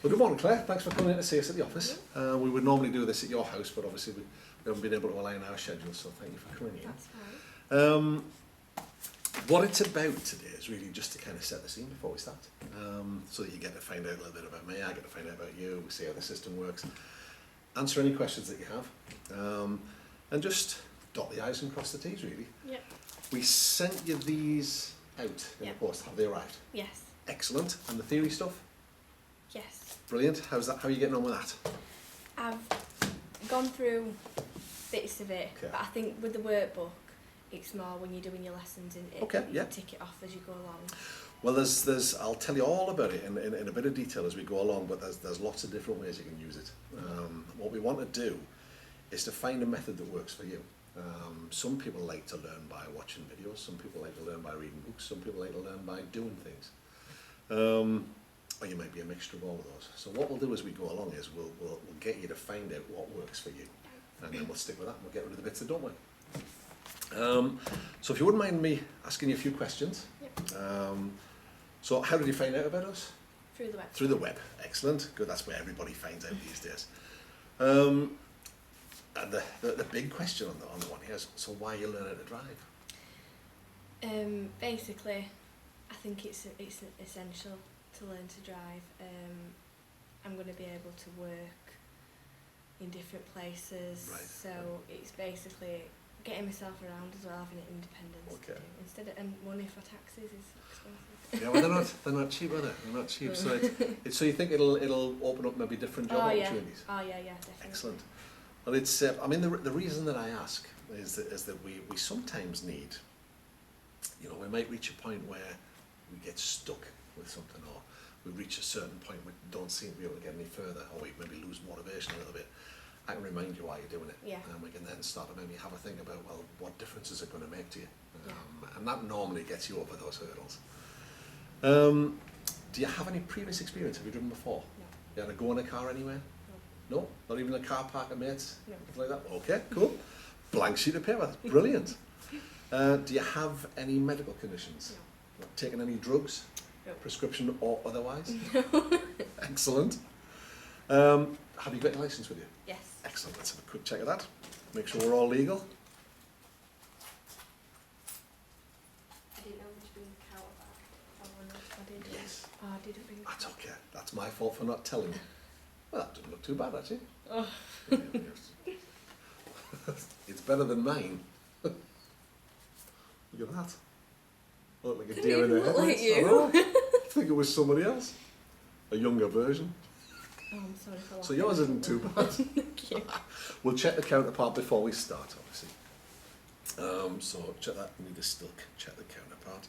Well, good morning, Claire. Thanks for coming in to see us at the office. We would normally do this at your house, but obviously we haven't been able to align our schedule, so thank you for coming in. That's fine. What it's about today is really just to kind of set the scene before we start, so that you get to find out a little bit about me, I get to find out about you, we see how the system works, answer any questions that you have, and just dot the I's and cross the T's, really. Yep. We sent you these out in the post. Have they arrived? Yes. Excellent. And the theory stuff? Yes. Brilliant. How's that? How are you getting on with that? I've gone through bits of it, Okay. but I think with the workbook, it's more when you're doing your lessons and Okay, yeah. you tick it off as you go along. Well, there's I'll tell you all about it in a bit of detail as we go along, but there's lots of different ways you can use it. What we want to do is to find a method that works for you. Some people like to learn by watching videos, some people like to learn by reading books, some people like to learn by doing things. Or you might be a mixture of all of those. So what we'll do as we go along is we'll get you to find out what works for you, and then we'll stick with that and we'll get rid of the bits that don't work. So if you wouldn't mind me asking you a few questions. Yep. So how did you find out about us? Through the web. Through the web. Excellent. Good, that's where everybody finds out these days. And the big question on the one here is, so why are you learning to drive? Basically, I think it's essential to learn to drive. I'm going to be able to work in different places, Right. So it's basically getting myself around as well, having independence. Okay. To do. Instead of, and money for taxis is expensive. Yeah, well they're not cheap, are they? They're not cheap. So so you think it'll open up maybe different job opportunities? Oh yeah, definitely. Excellent. Well, it's I mean the reason that I ask is that we sometimes need, you know, we might reach a point where we get stuck with something, or we reach a certain point we don't seem to be able to get any further, or we maybe lose motivation a little bit. I can remind you why you're doing it, and we can then start to maybe have a think about, well, what difference is it going to make to you, and that normally gets you over those hurdles. Do you have any previous experience? Have you driven before? No. You had to go in a car anywhere? No? Not even a car park at mates? No. Something like that? Okay, cool. Blank sheet of paper, brilliant. Do you have any medical conditions? No. Taken any drugs? No. Prescription or otherwise? No. Excellent. Have you got your licence with you? Yes. Excellent, let's have a quick check of that. Make sure we're all legal. I didn't know which bring the cow back. I did. Yes. Oh, I didn't bring the That's cow. okay, that's my fault for not telling you. Well, that didn't look too bad, actually. Oh. It's better than mine. Look at that. Look like a Didn't deer in the even look like headlights. you. I know. I think it was somebody else. A younger version. Oh, I'm sorry for laughing. So yours isn't too bad. Thank you. We'll check the counterpart before we start, obviously. So check that. We need to still check the counterpart.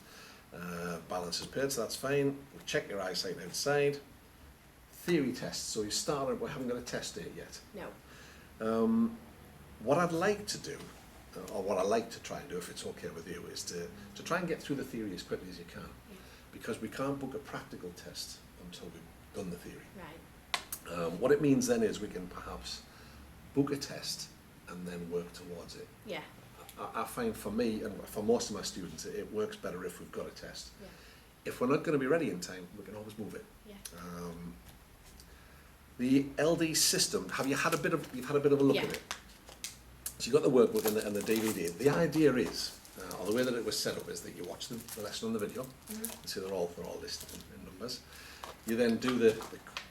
Balance is paid, so that's fine. We'll check your eyesight outside. Theory tests. So you started. We haven't got a test date yet. No. What I'd like to do, or what I like to try and do, if it's okay with you, is to try and get through the theory as quickly as you can, because we can't book a practical test until we've done the theory. Right. What it means then is we can perhaps book a test and then work towards it. Yeah. I find for me and for most of my students, it works better if we've got a test. Yeah. If we're not going to be ready in time, we can always move it. Yeah. The LD system, you've had a bit of a look Yeah. at it. So you've got the workbook and the DVD. The idea is, or the way that it was set up, is that you watch the lesson on the video. Mm-hmm. You see they're all listed in numbers. You then do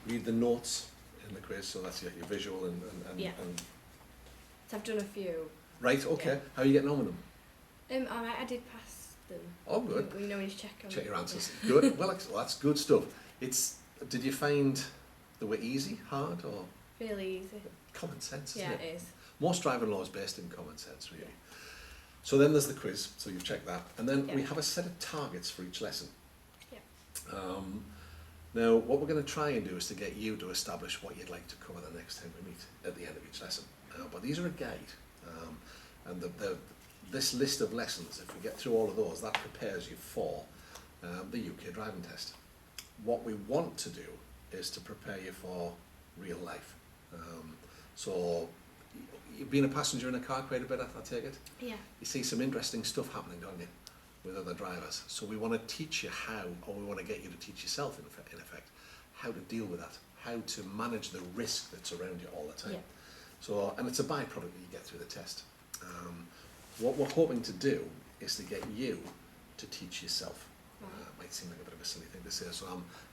read the notes in the quiz, so that's your visual and Yeah. So I've done a few. right, okay. Yeah. How are you getting on with them? I did pass them. Oh, good. You know when you check them. Check your answers. Good. Well, that's good stuff. Did you find they were easy, hard, or Really easy. common sense? Isn't Yeah, it? it is. Most driving law is based in common sense, really. So then there's the quiz, so you've checked that. And then we have a set of targets for each lesson. Yeah. Now, what we're going to try and do is to get you to establish what you'd like to cover the next time we meet at the end of each lesson. But these are a guide. And this list of lessons, if we get through all of those, that prepares you for the UK driving test. What we want to do is to prepare you for real life. So you've been a passenger in a car quite a bit, I take it? Yeah. You see some interesting stuff happening, don't you, with other drivers. So we want to teach you how, or we want to get you to teach yourself, in effect, how to deal with that, how to manage the risk that's around you all the time. Yeah. So, and it's a byproduct that you get through the test. What we're hoping to do is to get you to teach yourself. Might seem like a bit of a silly thing to say, so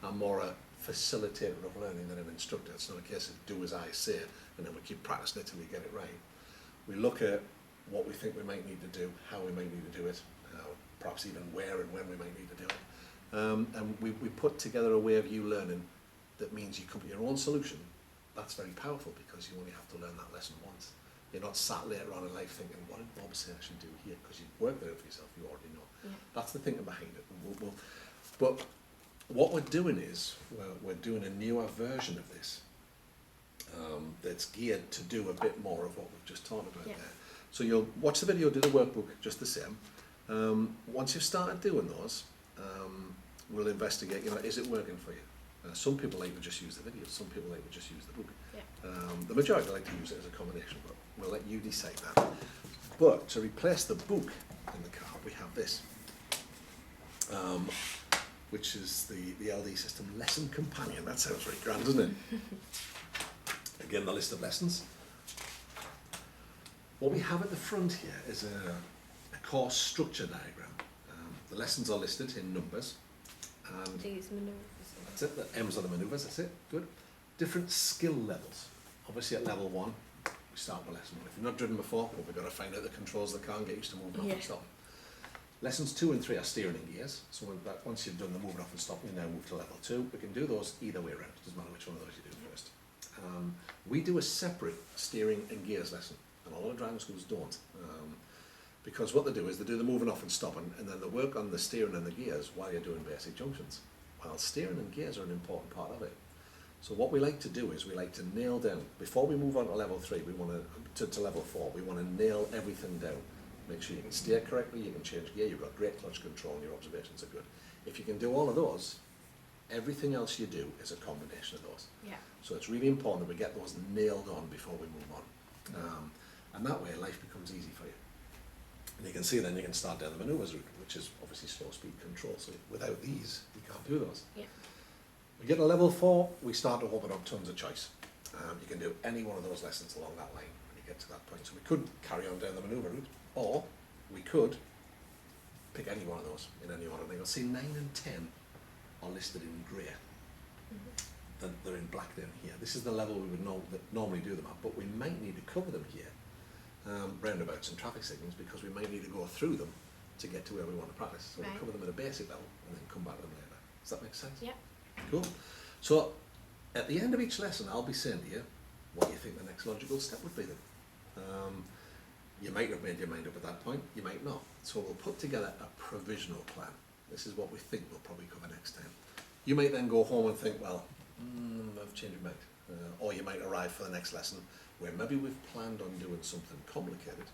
I'm more a facilitator of learning than an instructor. It's not a case of do as I say and then we keep practicing it till we get it right. We look at what we think we might need to do, how we might need to do it, perhaps even where and when we might need to do it. And we put together a way of you learning that means you come to your own solution. That's very powerful because you only have to learn that lesson once. You're not sat later on in life thinking, what did Bob say I should do here? Because you've worked it out for yourself, you already know. Yeah. That's the thinking behind it. But what we're doing is, we're doing a newer version of this that's geared to do a bit more of what we've just talked about there. So you'll watch the video, do the workbook just the same. Once you've started doing those, we'll investigate, is it working for you? Some people like to just use the video, some people like to just use the book. Yeah. The majority like to use it as a combination, but we'll let you decide that. But to replace the book in the car, we have this, which is the LD system lesson companion. That sounds very grand, doesn't it? Again, the list of lessons. What we have at the front here is a course structure diagram. The lessons are listed in numbers. And These manoeuvres. that's it, the M's are the manoeuvres, that's it, good. Different skill levels. Obviously at level 1, we start with lesson 1. If you've not driven before, well, we've got to find out the controls of the car and get used to moving off and stopping. Lessons 2 and 3 are steering and gears. So once you've done the moving off and stopping, you now move to level 2. We can do those either way around, it doesn't matter which one of those you do first. We do a separate steering and gears lesson, and a lot of driving schools don't. Because what they do is they do the moving off and stopping, and then they work on the steering and the gears while you're doing basic junctions. Well, steering and gears are an important part of it. So what we like to do is we like to nail down, before we move on to level 3, we want to level 4, we want to nail everything down. Make sure you can steer correctly, you can change gear, you've got great clutch control, and your observations are good. If you can do all of those, everything else you do is a combination of those. Yeah. So it's really important that we get those nailed on before we move on. And that way life becomes easy for you. And you can see then you can start down the manoeuvres route, which is obviously slow speed control. So without these, you can't do those. Yeah. We get to level 4, we start to open up tons of choice. You can do any one of those lessons along that line when you get to that point. So we could carry on down the manoeuvre route, or we could pick any one of those in any order. You'll see 9 and 10 are listed in grey. They're in black down here. This is the level we would normally do them at, but we might need to cover them here, roundabouts and traffic signals, because we might need to go through them to get to where we want to practice. So we'll cover them at a basic level and then come back to them later. Does that make sense? Yeah. Cool. So at the end of each lesson, I'll be saying to you what you think the next logical step would be then. You might have made your mind up at that point, you might not. So we'll put together a provisional plan. This is what we think we'll probably cover next time. You might then go home and think, well, I've changed my mind. Or you might arrive for the next lesson where maybe we've planned on doing something complicated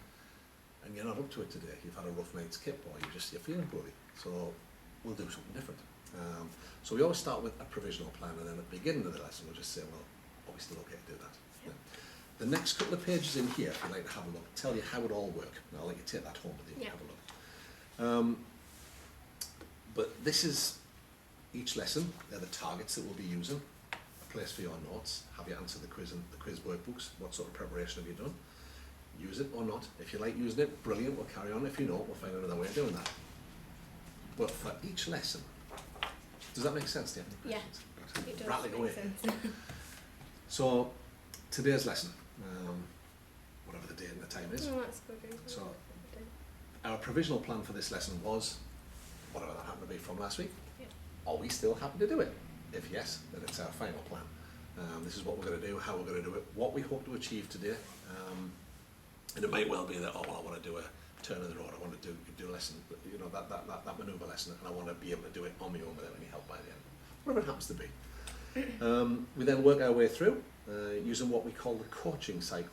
and you're not up to it today. You've had a rough night's kip, or you're feeling poorly. So we'll do something different. So we always start with a provisional plan, and then at the beginning of the lesson we'll just say, well, are we still okay to do that? Yeah. The next couple of pages in here, if you'd like to have a look, tell you how it all works. And I'll let you take that home with you and have a look. But this is each lesson. They're the targets that we'll be using. A place for your notes. Have you answered the quiz and the quiz workbooks? What sort of preparation have you done? Use it or not. If you like using it, brilliant, we'll carry on. If you don't, we'll find another way of doing that. But for each lesson, does that make sense? Do you have any questions? Yeah, it does Rattling make away. sense. So, today's lesson, whatever the date and the time is. Oh, that's good. Isn't So, it? our provisional plan for this lesson was whatever that happened to be from last week. Yeah. Are we still happy to do it? If yes, then it's our final plan. This is what we're going to do, how we're going to do it, what we hope to achieve today. And it might well be that, oh, well, I want to do a turn of the road, I want to do a lesson, you know, that manoeuvre lesson, and I want to be able to do it on my own without any help by the end. Whatever it happens to be. We then work our way through using what we call the coaching cycle,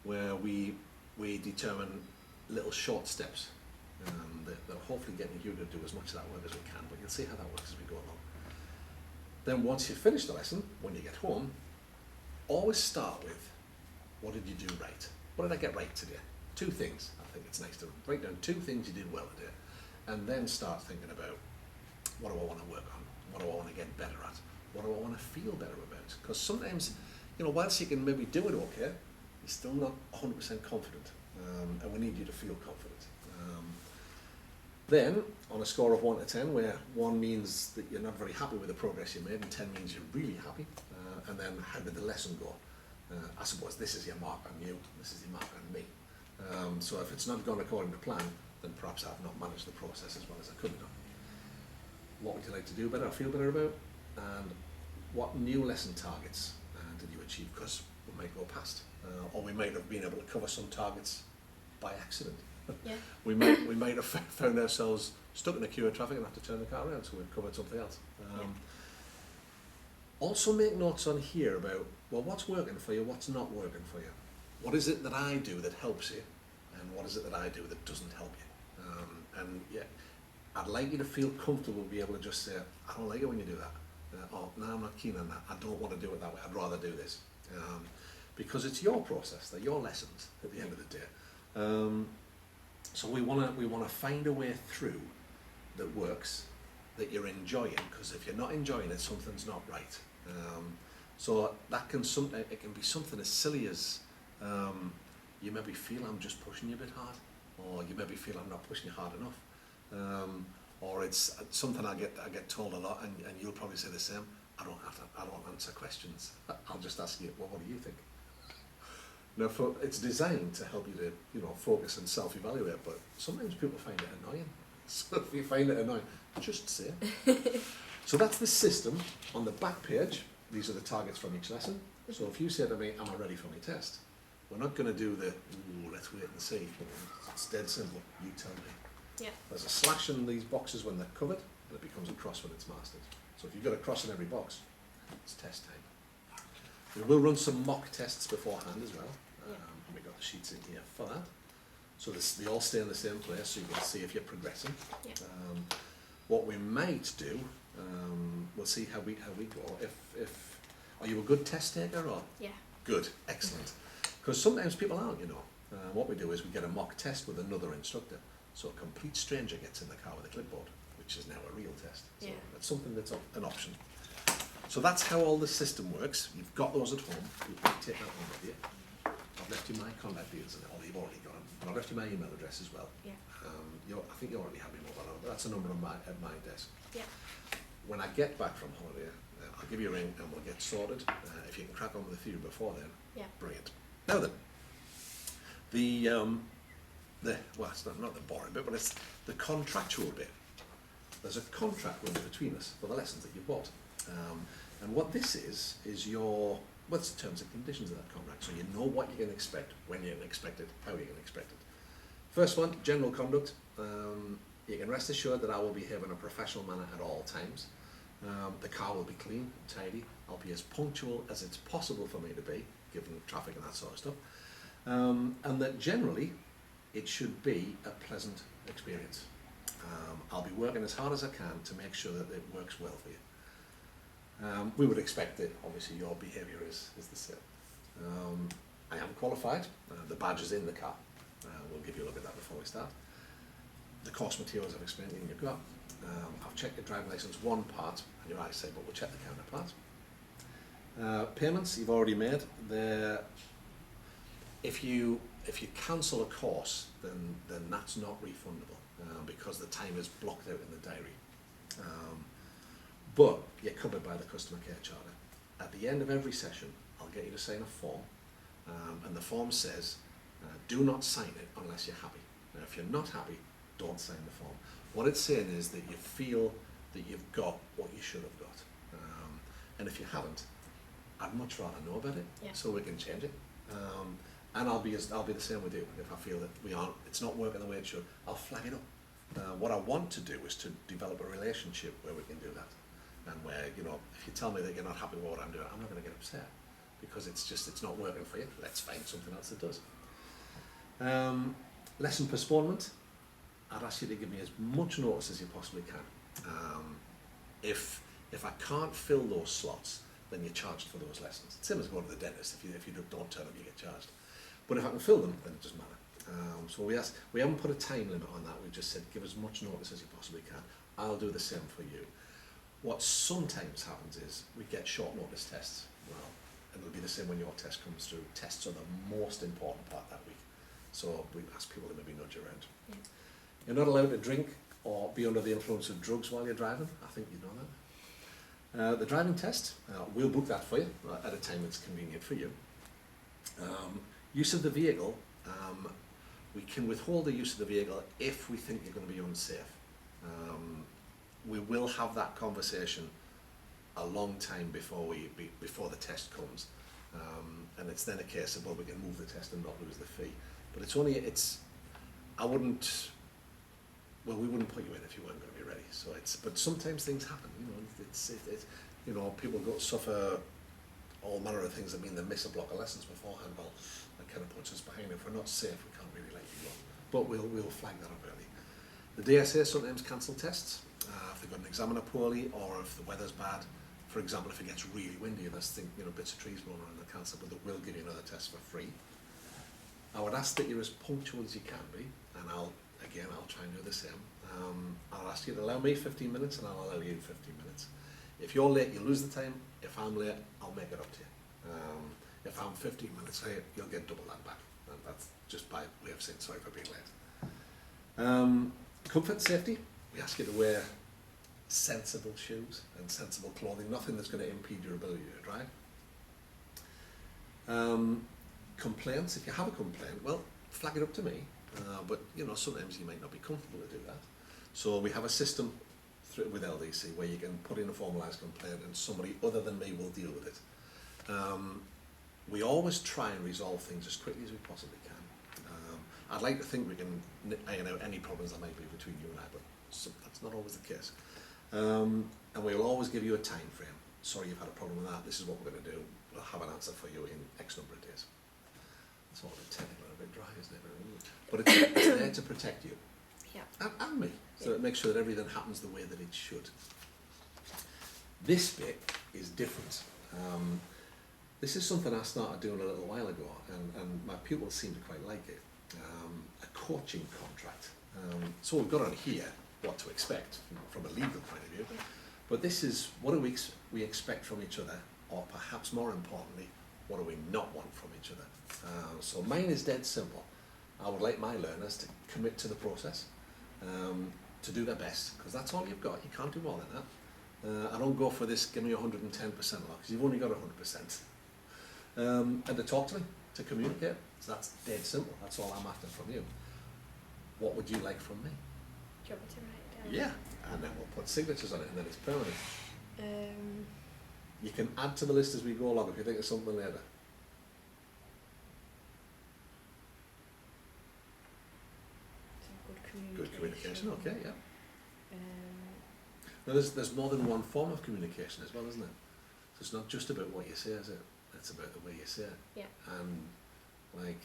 where we determine little short steps that are hopefully getting you to do as much of that work as we can, but you'll see how that works as we go along. Then once you finish the lesson, when you get home, always start with, what did you do right? What did I get right today? 2 things. I think it's nice to write down 2 things you did well today, and then start thinking about, what do I want to work on? What do I want to get better at? What do I want to feel better about? Because sometimes, you know, whilst you can maybe do it okay, you're still not 100% confident, and we need you to feel confident. Then, on a score of 1 to 10, where 1 means that you're not very happy with the progress you made, and 10 means you're really happy, and then how did the lesson go? I suppose this is your mark on you, this is your mark on me. So if it's not gone according to plan, then perhaps I've not managed the process as well as I could have done. What would you like to do better or feel better about? And what new lesson targets did you achieve? Because we might go past, or we might have been able to cover some targets by accident. Yeah. we might have found ourselves stuck in a queue of traffic and have to turn the car around, so we've covered something else. Also make notes on here about, well, what's working for you, what's not working for you. What is it that I do that helps you, and what is it that I do that doesn't help you? And yeah, I'd like you to feel comfortable, be able to just say, I don't like it when you do that. Or, no, I'm not keen on that. I don't want to do it that way. I'd rather do this. Because it's your process, they're your lessons at the end of the day. So we want to find a way through that works, that you're enjoying, because if you're not enjoying it, something's not right. So that can it can be something as silly as you maybe feel I'm just pushing you a bit hard, or you maybe feel I'm not pushing you hard enough, or it's something I get told a lot, and you'll probably say the same. I don't answer questions. I'll just ask you, well, what do you think? Now, it's designed to help you to, you know, focus and self-evaluate, but sometimes people find it annoying. So if you find it annoying, just say it. So that's the system. On the back page, these are the targets from each lesson. So if you say to me, am I ready for my test? We're not going to do the, ooh, let's wait and see. It's dead simple. You tell me. Yeah. There's a slash in these boxes when they're covered, and it becomes a cross when it's mastered. So if you've got a cross in every box, it's test time. We will run some mock tests beforehand as well. And we've got the sheets in here for that. So they all stay in the same place, so you can see if you're progressing. Yeah. What we might do, we'll see how we go. If are you a good test taker or? Yeah. Good, excellent. Because sometimes people aren't, you know. What we do is we get a mock test with another instructor. So a complete stranger gets in the car with a clipboard, which is now a real test. So Yeah. that's something that's an option. So that's how all the system works. You've got those at home. You can take that home with you. I've left you my contact details, or you've already got them. And I've left you my email address as well. Yeah. I think you already have my mobile number. That's a number on at my desk. Yeah. When I get back from holiday, I'll give you a ring and we'll get sorted. If you can crack on with the theory before then, Yeah. brilliant. Now then, well, it's not the boring bit, but it's the contractual bit. There's a contract running between us for the lessons that you've bought. And what this is what's the terms and conditions of that contract? So you know what you can expect, when you can expect it, how you can expect it. First one, general conduct. You can rest assured that I will behave in a professional manner at all times. The car will be clean, tidy. I'll be as punctual as it's possible for me to be, given traffic and that sort of stuff. And that generally, it should be a pleasant experience. I'll be working as hard as I can to make sure that it works well for you. We would expect that obviously your behaviour is the same. I am qualified. The badge is in the car. We'll give you a look at that before we start. The course materials I've explained to you in your car. I've checked your driving licence one part and your eyesight, but we'll check the counterpart. Payments you've already made. If you cancel a course, then that's not refundable because the time is blocked out in the diary. But you're covered by the customer care charter. At the end of every session, I'll get you to sign a form, and the form says, do not sign it unless you're happy. Now, if you're not happy, don't sign the form. What it's saying is that you feel that you've got what you should have got. And if you haven't, I'd much rather know about it, so we can change it. And I'll be the same with you. If I feel that it's not working the way it should, I'll flag it up. What I want to do is to develop a relationship where we can do that. And where, you know, if you tell me that you're not happy with what I'm doing, I'm not going to get upset because it's not working for you. Let's find something else that does. Lesson postponement. I'd ask you to give me as much notice as you possibly can. If I can't fill those slots, then you're charged for those lessons. Same as going to the dentist. If you don't turn up, you get charged. But if I can fill them, then it doesn't matter. So we haven't put a time limit on that. We've just said give as much notice as you possibly can. I'll do the same for you. What sometimes happens is we get short notice tests. Well, and it'll be the same when your test comes through. Tests are the most important part that week. So we ask people to maybe nudge around. Yeah. You're not allowed to drink or be under the influence of drugs while you're driving. I think you know that. The driving test, we'll book that for you at a time that's convenient for you. Use of the vehicle, we can withhold the use of the vehicle if we think you're going to be unsafe. We will have that conversation a long time before before the test comes, and it's then a case of, well, we can move the test and not lose the fee. But we wouldn't put you in if you weren't going to be ready. So but sometimes things happen, people suffer all manner of things. I mean, they miss a block of lessons beforehand. Well, that kind of puts us behind. If we're not safe, we can't really let you go. But we'll flag that up early. The DSA sometimes cancel tests if they've got an examiner poorly, or if the weather's bad. For example, if it gets really windy and there's bits of trees blowing around, they'll cancel, but they will give you another test for free. I would ask that you're as punctual as you can be, and I'll try and do the same. I'll ask you to allow me 15 minutes, and I'll allow you 15 minutes. If you're late, you lose the time. If I'm late, I'll make it up to you. If I'm 15 minutes late, you'll get double that back. And that's just by way of saying sorry for being late. Comfort and safety. We ask you to wear sensible shoes and sensible clothing, nothing that's going to impede your ability to drive. Complaints, if you have a complaint, well, flag it up to me, but sometimes you might not be comfortable to do that. So we have a system with LDC where you can put in a formalised complaint and somebody other than me will deal with it. We always try and resolve things as quickly as we possibly can. I'd like to think we can iron out any problems that might be between you and I, but that's not always the case. And we'll always give you a time frame. Sorry, you've had a problem with that. This is what we're going to do. We'll have an answer for you in X number of days. It's all a bit technical and a bit dry, isn't it? But it's there to protect you. Yeah. And me. So it makes sure that everything happens the way that it should. This bit is different. This is something I started doing a little while ago, and my pupils seem to quite like it. A coaching contract. So we've got on here what to expect from a legal point of view, but this is what do we expect from each other, or perhaps more importantly, what do we not want from each other. So mine is dead simple. I would like my learners to commit to the process, to do their best, because that's all you've got. You can't do more than that. I don't go for this, give me 110% because you've only got 100%. And to talk to me, to communicate. So that's dead simple. That's all I'm after from you. What would you like from me? Do you want me to write it down? Yeah, and then we'll put signatures on it, and then it's permanent. You can add to the list as we go along if you think of something later. Good communication, okay, yeah. Now there's more than one form of communication as well, isn't it? So it's not just about what you say, is it? It's about the way you say it. Yeah. And like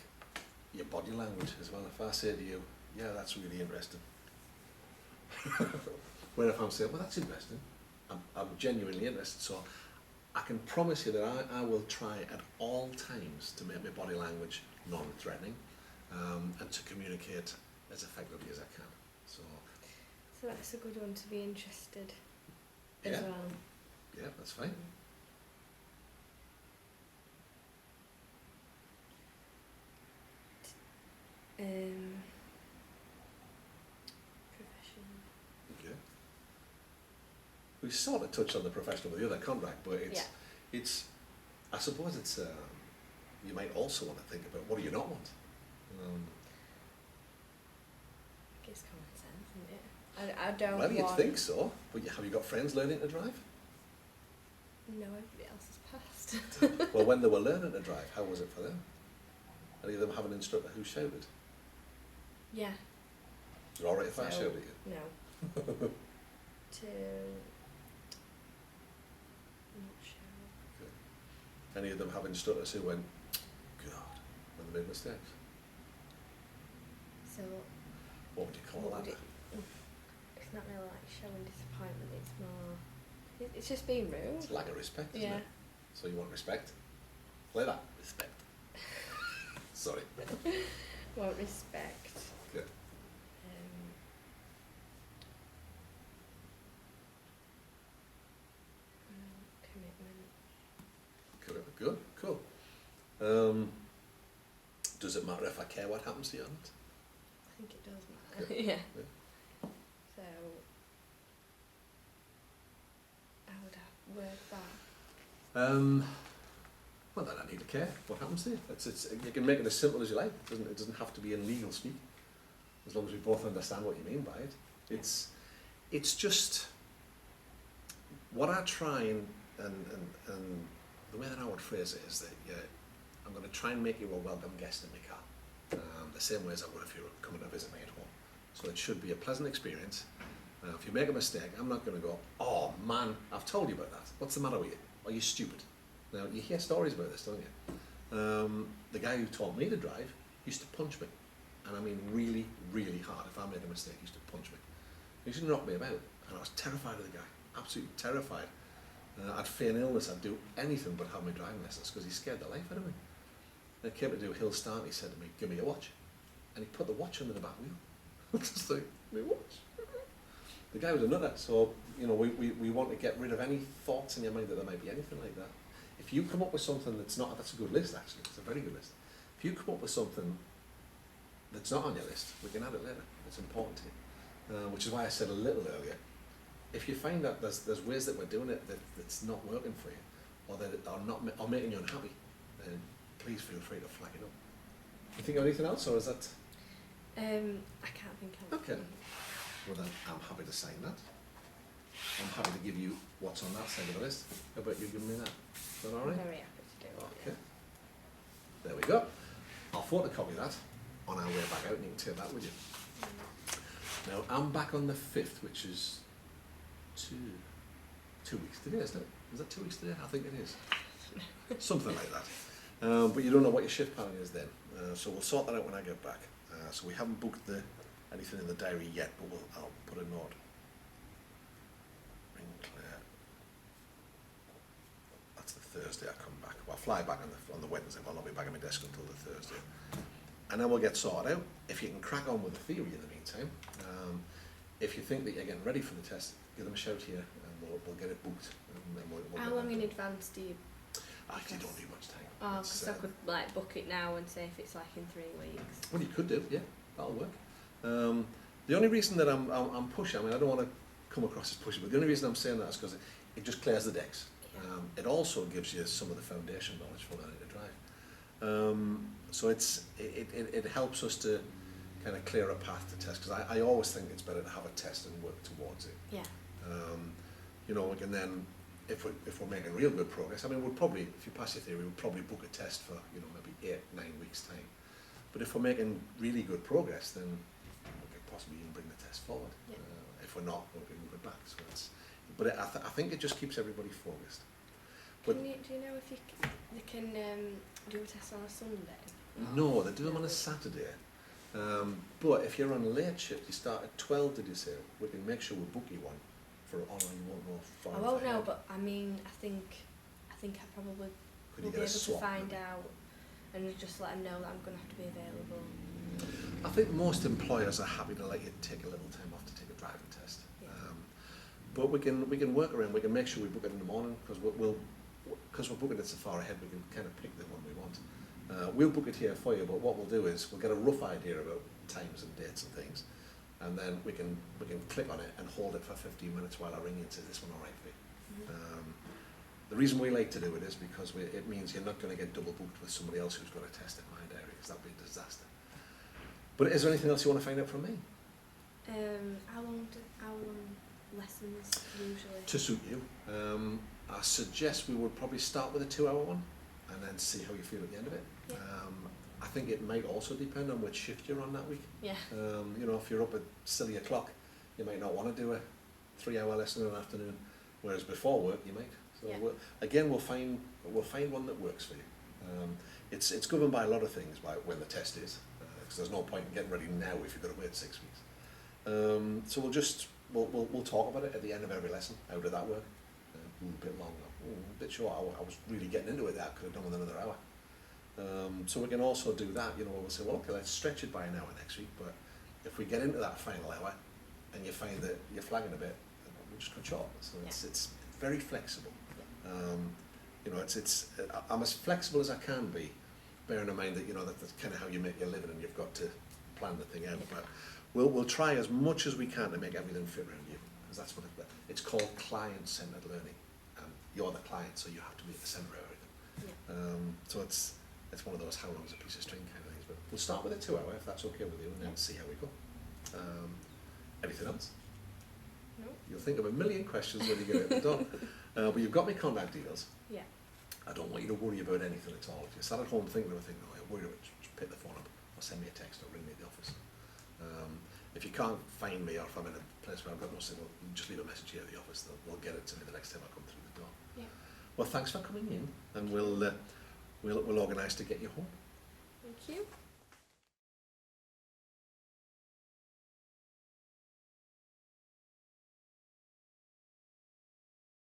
your body language as well. If I say to you, yeah, that's really interesting. Where if I'm saying, well, that's interesting, I'm genuinely interested. So I can promise you that I will try at all times to make my body language non-threatening, and to communicate as effectively as I can. So that's a good one, to be interested as yeah. well. Yeah, that's fine. Professional. Okay. We sort of touched on the professional with the other contract, but it's I suppose it's you might also want to think about what do you not want. It's common sense, isn't it? I don't well, want... you'd think so, but have you got friends learning to drive? No, everybody else has passed. Well, when they were learning to drive, how was it for them? Any of them have an instructor who shouted? Yeah. Is it alright if I shout at you? No. Not sure. Okay. Any of them have instructors who went, God, when they made mistakes? So What would you call that? It's not really like showing disappointment, it's more... It's just being rude. It's lack of respect, isn't it? So you want respect? Play that. Respect. Sorry. Want respect. Good. Does it matter if I care what happens to you on it? I think it does matter. Yeah. So, how would I word that? Well, then I need to care what happens to you. You can make it as simple as you like. It doesn't have to be in legal speak, as long as we both understand what you mean by it. It's just what I try and the way that I would phrase it is that I'm going to try and make you a welcome guest in my car, the same way as I would if you were coming to visit me at home. So it should be a pleasant experience. If you make a mistake, I'm not going to go, oh man, I've told you about that. What's the matter with you? Are you stupid? Now, you hear stories about this, don't you? The guy who taught me to drive used to punch me. And I mean really, really hard. If I made a mistake, he used to punch me. He used to knock me about. And I was terrified of the guy. Absolutely terrified. I'd feign illness. I'd do anything but have my driving lessons because he scared the life out of me. When I came to do Hill Start, he said to me, give me your watch. And he put the watch under the back wheel. Just like, my watch. The guy was a nutter. So, we want to get rid of any thoughts in your mind that there might be anything like that. If you come up with something that's a good list actually, it's a very good list. If you come up with something that's not on your list, we can add it later. It's important to you. Which is why I said a little earlier, if you find that there's ways that we're doing it that's not working for you, or that are making you unhappy, then please feel free to flag it up. You think of anything else, or is that? I can't think of. Okay. Well then, I'm happy to sign that. I'm happy to give you what's on that side of the list. How about you giving me that? Is that all right? I'm very happy to do it. Okay. There we go. I'll photocopy that on our way back out, and you can take that with you. Now, I'm back on the 5th, which is two weeks today, isn't it? Is that 2 weeks today? I think it is. Something like that. But you don't know what your shift pattern is then. So we'll sort that out when I get back. So we haven't booked anything in the diary yet, but I'll put a note. Ring Claire. That's the Thursday I come back. Well, I fly back on the Wednesday, but I'll not be back at my desk until the Thursday. And then we'll get sorted out. If you can crack on with the theory in the meantime, if you think that you're getting ready for the test, give them a shout here and we'll get it booked. And then we'll How long in advance do you? Actually, don't need much time. Oh, because I could book it now and say if it's in 3 weeks. Well, you could do, yeah, that'll work. The only reason that I'm pushing, I don't want to come across as pushy, but the only reason I'm saying that is because it just clears the decks. It also gives you some of the foundation knowledge for learning to drive. So it helps us to kind of clear a path to test, because I always think it's better to have a test and work towards it. Yeah. We can then, if we're making real good progress, we'll probably, if you pass your theory, we'll probably book a test for maybe 8-9 weeks time. But if we're making really good progress, then we could possibly even bring the test forward. Yeah. If we're not, we'll move it back. But I think it just keeps everybody focused. But do you know if they can do a test on a Sunday? No, they do them on a Saturday. But if you're on late shift, you start at 12, did you say? We can make sure we book you one for you won't know far. I won't know, but I think I probably will be able to find out and just let them know that I'm going to have to be available. I think most employers are happy to let you take a little time off to take a driving test. Yeah. But we can work around. We can make sure we book it in the morning, because we're booking it so far ahead. We can kind of pick the one we want. We'll book it here for you, but what we'll do is we'll get a rough idea about times and dates and things, and then we can click on it and hold it for 15 minutes while I ring you and say, this one all right for you. Mm-hmm. The reason we like to do it is because it means you're not going to get double booked with somebody else who's got a test in my diary, because that would be a disaster. But is there anything else you want to find out from me? How long lessons usually? To suit you, I suggest we would probably start with a 2-hour one and then see how you feel at the end of it. Yeah. I think it might also depend on which shift you're on that week. Yeah. If you're up at silly o'clock, you might not want to do a 3-hour lesson in the afternoon, whereas before work you might. So yeah. we'll find one that works for you. It's governed by a lot of things, by when the test is, because there's no point in getting ready now if you've got to wait 6 weeks. So we'll talk about it at the end of every lesson. How did that work? A bit long, a bit short. I was really getting into it. That could have done with another hour. So we can also do that. We'll say, well, okay, let's stretch it by an hour next week. But if we get into that final hour and you find that you're flagging a bit, we'll just cut short. So it's very flexible. I'm as flexible as I can be bearing in mind that, you know, that's kind of how you make your living and you've got to plan the thing out. But we'll try as much as we can to make everything fit around you, because that's what it's called, client-centered learning. You're the client, so you have to be at the centre of everything. So it's one of those how long is a piece of string kind of things. But we'll start with a 2 hour if that's okay with you, and then see how we go. Anything else? No. You'll think of a million questions when you get out the door. But you've got my contact details. Yeah. I don't want you to worry about anything at all. If you sat at home thinking of a thing, oh, I'm worried about it, just pick the phone up or send me a text or ring me at the office. If you can't find me, or if I'm in a place where I've got no signal, just leave a message here at the office. They'll get it to me the next time I come through the door. Yeah. Well, thanks for coming in, and we'll organise to get you home. Thank you.